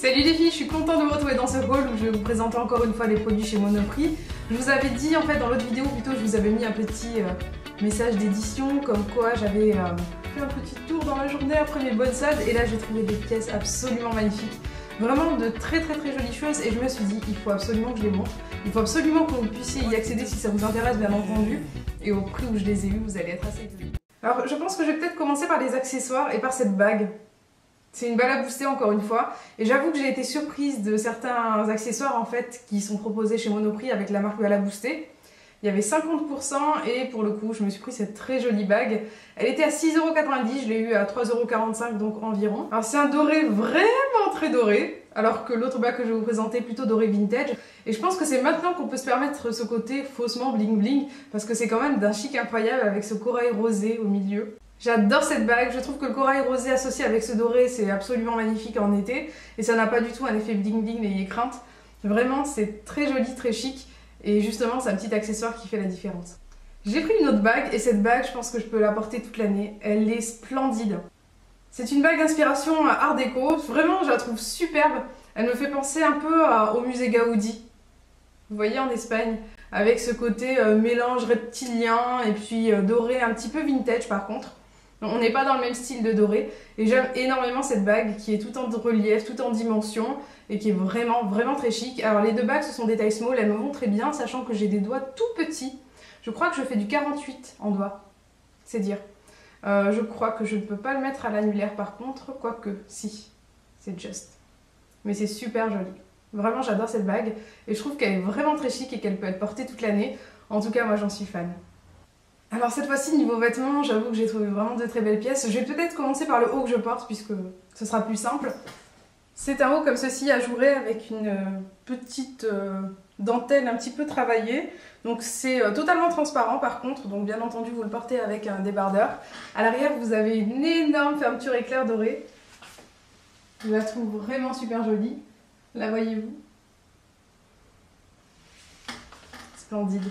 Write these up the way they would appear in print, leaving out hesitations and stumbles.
Salut les filles, je suis contente de vous retrouver dans ce haul où je vais vous présenter encore une fois les produits chez Monoprix. Je vous avais dit en fait dans l'autre vidéo, plutôt je vous avais mis un petit message d'édition comme quoi j'avais fait un petit tour dans la journée après mes bonnes soldes et là j'ai trouvé des pièces absolument magnifiques. Vraiment de très jolies choses et je me suis dit il faut absolument que je les montre. Il faut absolument que vous puissiez y accéder si ça vous intéresse bien entendu et au prix où je les ai eus vous allez être assez étonnés. Alors je pense que je vais peut-être commencer par les accessoires et par cette bague. C'est une balle à booster encore une fois et j'avoue que j'ai été surprise de certains accessoires en fait qui sont proposés chez Monoprix avec la marque balle à booster. Il y avait 50% et pour le coup je me suis pris cette très jolie bague. Elle était à 6,90 €, je l'ai eu à 3,45 € donc environ. Alors c'est un doré vraiment très doré alors que l'autre bague que je vais vous présenter est plutôt doré vintage. Et je pense que c'est maintenant qu'on peut se permettre ce côté faussement bling bling parce que c'est quand même d'un chic incroyable avec ce corail rosé au milieu. J'adore cette bague, je trouve que le corail rosé associé avec ce doré c'est absolument magnifique en été et ça n'a pas du tout un effet bling bling, n'ayez crainte. Vraiment c'est très joli, très chic et justement c'est un petit accessoire qui fait la différence. J'ai pris une autre bague et cette bague je pense que je peux la porter toute l'année, elle est splendide. C'est une bague d'inspiration art déco, vraiment je la trouve superbe, elle me fait penser un peu au musée Gaudi. Vous voyez en Espagne, avec ce côté mélange reptilien et puis doré un petit peu vintage par contre. On n'est pas dans le même style de doré et j'aime énormément cette bague qui est tout en relief, tout en dimension et qui est vraiment très chic. Alors les deux bagues ce sont des tailles small, elles me vont très bien sachant que j'ai des doigts tout petits. Je crois que je fais du 48 en doigts, c'est dire. Je crois que je ne peux pas le mettre à l'annulaire par contre, quoique si, c'est just. Mais c'est super joli. Vraiment j'adore cette bague et je trouve qu'elle est vraiment très chic et qu'elle peut être portée toute l'année. En tout cas moi j'en suis fan. Alors cette fois-ci niveau vêtements, j'avoue que j'ai trouvé vraiment de très belles pièces. Je vais peut-être commencer par le haut que je porte puisque ce sera plus simple. C'est un haut comme ceci ajouré avec une petite dentelle un petit peu travaillée. Donc c'est totalement transparent par contre, donc bien entendu vous le portez avec un débardeur. À l'arrière vous avez une énorme fermeture éclair dorée. Je la trouve vraiment super jolie. La voyez-vous? Splendide.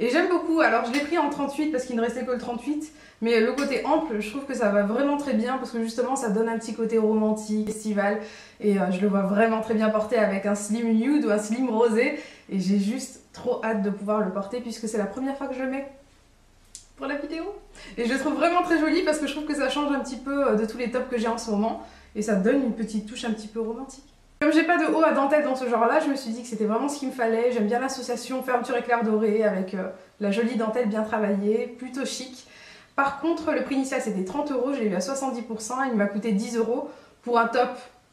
Et j'aime beaucoup, alors je l'ai pris en 38 parce qu'il ne restait que le 38, mais le côté ample, je trouve que ça va vraiment très bien parce que justement ça donne un petit côté romantique, estival, et je le vois vraiment très bien porté avec un slim nude ou un slim rosé, et j'ai juste trop hâte de pouvoir le porter puisque c'est la première fois que je le mets pour la vidéo. Et je le trouve vraiment très joli parce que je trouve que ça change un petit peu de tous les tops que j'ai en ce moment, et ça donne une petite touche un petit peu romantique. Comme j'ai pas de haut à dentelle dans ce genre là, je me suis dit que c'était vraiment ce qu'il me fallait. J'aime bien l'association fermeture éclair doré avec la jolie dentelle bien travaillée, plutôt chic. Par contre le prix initial c'était 30 €, je l'ai eu à 70%, il m'a coûté 10 € pour un top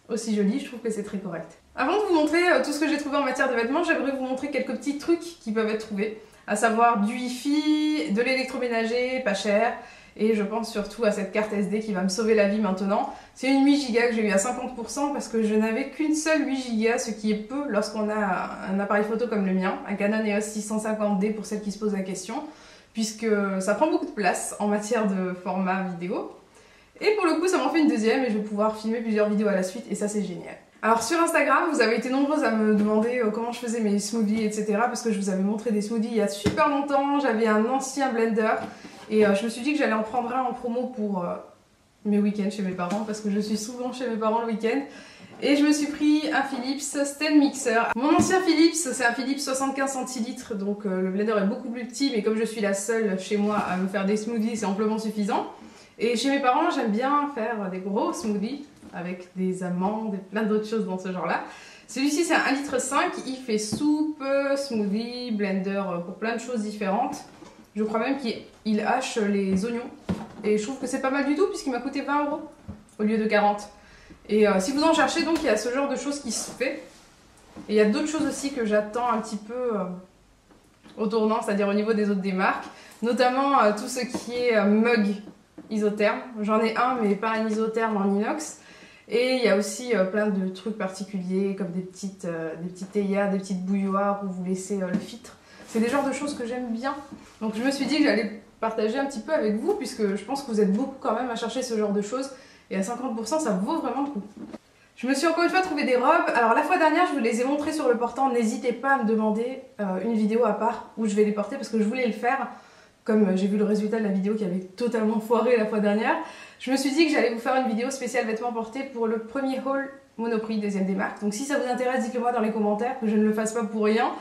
aussi joli, je trouve que c'est très correct. Avant de vous montrer tout ce que j'ai trouvé en matière de vêtements, j'aimerais vous montrer quelques petits trucs qui peuvent être trouvés, à savoir du wifi, de l'électroménager, pas cher. Et je pense surtout à cette carte SD qui va me sauver la vie maintenant. C'est une 8 Go que j'ai eu à 50% parce que je n'avais qu'une seule 8 Go, ce qui est peu lorsqu'on a un appareil photo comme le mien, un Canon EOS 650D pour celles qui se posent la question, puisque ça prend beaucoup de place en matière de format vidéo. Et pour le coup, ça m'en fait une deuxième et je vais pouvoir filmer plusieurs vidéos à la suite et ça c'est génial. Alors sur Instagram, vous avez été nombreuses à me demander comment je faisais mes smoothies, etc. parce que je vous avais montré des smoothies il y a super longtemps, j'avais un ancien blender. Et je me suis dit que j'allais en prendre un en promo pour mes week-ends chez mes parents parce que je suis souvent chez mes parents le week-end. Et je me suis pris un Philips Stand Mixer. Mon ancien Philips, c'est un Philips 75 centilitres, donc le blender est beaucoup plus petit, mais comme je suis la seule chez moi à me faire des smoothies, c'est amplement suffisant. Et chez mes parents, j'aime bien faire des gros smoothies avec des amandes et plein d'autres choses dans ce genre-là. Celui-ci c'est un 1,5 litre, il fait soupe, smoothie, blender pour plein de choses différentes. Je crois même qu'il hache les oignons et je trouve que c'est pas mal du tout puisqu'il m'a coûté 20 € au lieu de 40. Et si vous en cherchez donc il y a ce genre de choses qui se fait. Et il y a d'autres choses aussi que j'attends un petit peu au tournant, c'est-à-dire au niveau des autres des marques. Notamment tout ce qui est mug isotherme. J'en ai un mais pas un isotherme en inox. Et il y a aussi plein de trucs particuliers comme des petites théières, des petites bouilloires où vous laissez le filtre. C'est des genres de choses que j'aime bien. Donc je me suis dit que j'allais partager un petit peu avec vous puisque je pense que vous êtes beaucoup quand même à chercher ce genre de choses. Et à 50% ça vaut vraiment le coup. Je me suis encore une fois trouvé des robes. Alors la fois dernière je vous les ai montrées sur le portant. N'hésitez pas à me demander une vidéo à part où je vais les porter parce que je voulais le faire. Comme j'ai vu le résultat de la vidéo qui avait totalement foiré la fois dernière. Je me suis dit que j'allais vous faire une vidéo spéciale vêtements portés pour le premier haul Monoprix, deuxième des marques. Donc si ça vous intéresse, dites-le moi dans les commentaires, que je ne le fasse pas pour rien,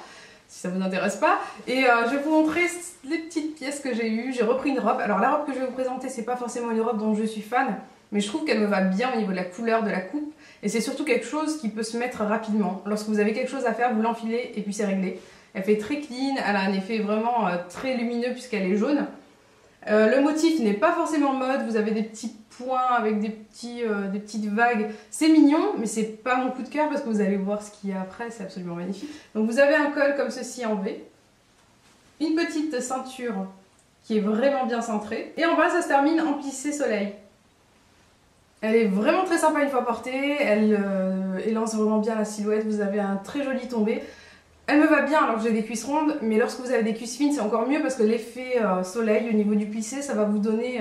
si ça vous intéresse pas. Et je vais vous montrer les petites pièces que j'ai eues. J'ai repris une robe. Alors la robe que je vais vous présenter, c'est pas forcément une robe dont je suis fan, mais je trouve qu'elle me va bien au niveau de la couleur, de la coupe. Et c'est surtout quelque chose qui peut se mettre rapidement. Lorsque vous avez quelque chose à faire, vous l'enfilez et puis c'est réglé. Elle fait très clean, elle a un effet vraiment très lumineux puisqu'elle est jaune. Le motif n'est pas forcément mode, vous avez des petits points avec des petites vagues. C'est mignon, mais c'est pas mon coup de cœur parce que vous allez voir ce qu'il y a après, c'est absolument magnifique. Donc vous avez un col comme ceci en V, une petite ceinture qui est vraiment bien centrée, et en bas ça se termine en plissé soleil. Elle est vraiment très sympa une fois portée, elle élance vraiment bien la silhouette, vous avez un très joli tombé. Elle me va bien alors que j'ai des cuisses rondes, mais lorsque vous avez des cuisses fines, c'est encore mieux parce que l'effet soleil au niveau du plissé, ça va vous donner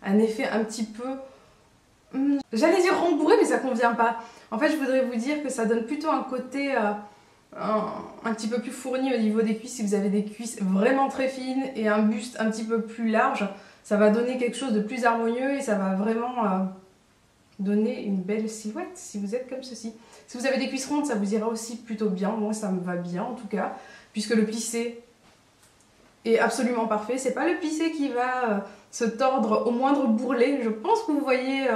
un effet un petit peu... j'allais dire rembourré, mais ça convient pas. En fait, je voudrais vous dire que ça donne plutôt un côté un petit peu plus fourni au niveau des cuisses. Si vous avez des cuisses vraiment très fines et un buste un petit peu plus large, ça va donner quelque chose de plus harmonieux et ça va vraiment donner une belle silhouette si vous êtes comme ceci. Si vous avez des cuisses rondes, ça vous ira aussi plutôt bien. Moi, ça me va bien en tout cas, puisque le plissé est absolument parfait. C'est pas le plissé qui va se tordre au moindre bourrelet. Je pense que vous voyez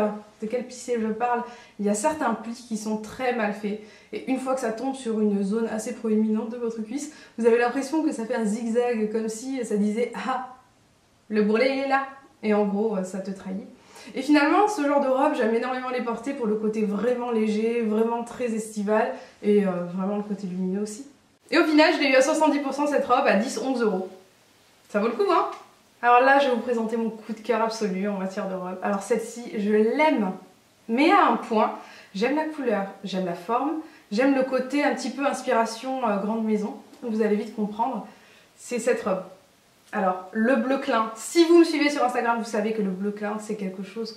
de quel plissé je parle. Il y a certains plis qui sont très mal faits. Et une fois que ça tombe sur une zone assez proéminente de votre cuisse, vous avez l'impression que ça fait un zigzag, comme si ça disait « Ah, le bourrelet il est là !» Et en gros, ça te trahit. Et finalement, ce genre de robe, j'aime énormément les porter pour le côté vraiment léger, vraiment très estival et vraiment le côté lumineux aussi. Et au final, je l'ai eu à 70% cette robe à 10-11 €. Ça vaut le coup, hein? Alors là, je vais vous présenter mon coup de cœur absolu en matière de robe. Alors celle-ci, je l'aime, mais à un point. J'aime la couleur, j'aime la forme, j'aime le côté un petit peu inspiration grande maison. Vous allez vite comprendre. C'est cette robe. Alors, le bleu clin, si vous me suivez sur Instagram, vous savez que le bleu clin, c'est quelque chose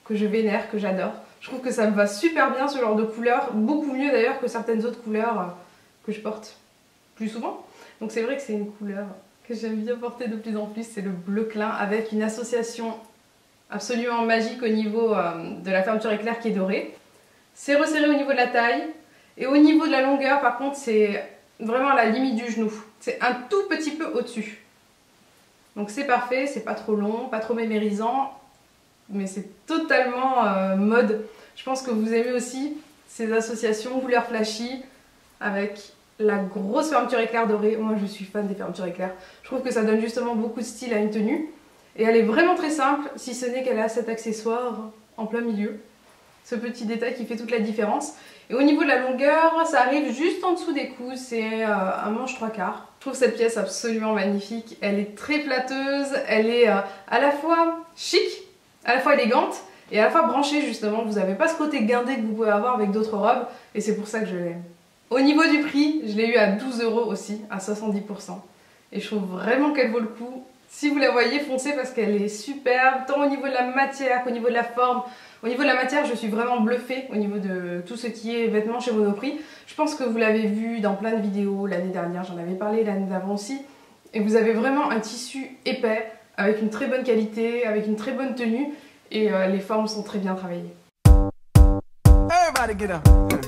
que je vénère, que j'adore. Je trouve que ça me va super bien, ce genre de couleur, beaucoup mieux d'ailleurs que certaines autres couleurs que je porte plus souvent. Donc c'est vrai que c'est une couleur que j'aime bien porter de plus en plus, c'est le bleu clin, avec une association absolument magique au niveau de la fermeture éclair qui est dorée. C'est resserré au niveau de la taille, et au niveau de la longueur, par contre, c'est vraiment à la limite du genou. C'est un tout petit peu au-dessus. Donc c'est parfait, c'est pas trop long, pas trop mémérisant, mais c'est totalement mode. Je pense que vous aimez aussi ces associations couleurs flashy avec la grosse fermeture éclair dorée. Moi je suis fan des fermetures éclair. Je trouve que ça donne justement beaucoup de style à une tenue. Et elle est vraiment très simple, si ce n'est qu'elle a cet accessoire en plein milieu. Ce petit détail qui fait toute la différence. Et au niveau de la longueur, ça arrive juste en dessous des coudes, c'est un manche 3/4. Je trouve cette pièce absolument magnifique, elle est très flatteuse, elle est à la fois chic, à la fois élégante et à la fois branchée justement. Vous n'avez pas ce côté guindé que vous pouvez avoir avec d'autres robes et c'est pour ça que je l'aime. Au niveau du prix, je l'ai eu à 12 € aussi, à 70%. Et je trouve vraiment qu'elle vaut le coup. Si vous la voyez, foncez parce qu'elle est superbe, tant au niveau de la matière qu'au niveau de la forme. Au niveau de la matière, je suis vraiment bluffée au niveau de tout ce qui est vêtements chez Monoprix. Je pense que vous l'avez vu dans plein de vidéos l'année dernière, j'en avais parlé l'année d'avant aussi. Et vous avez vraiment un tissu épais, avec une très bonne qualité, avec une très bonne tenue. Et les formes sont très bien travaillées. Everybody get up.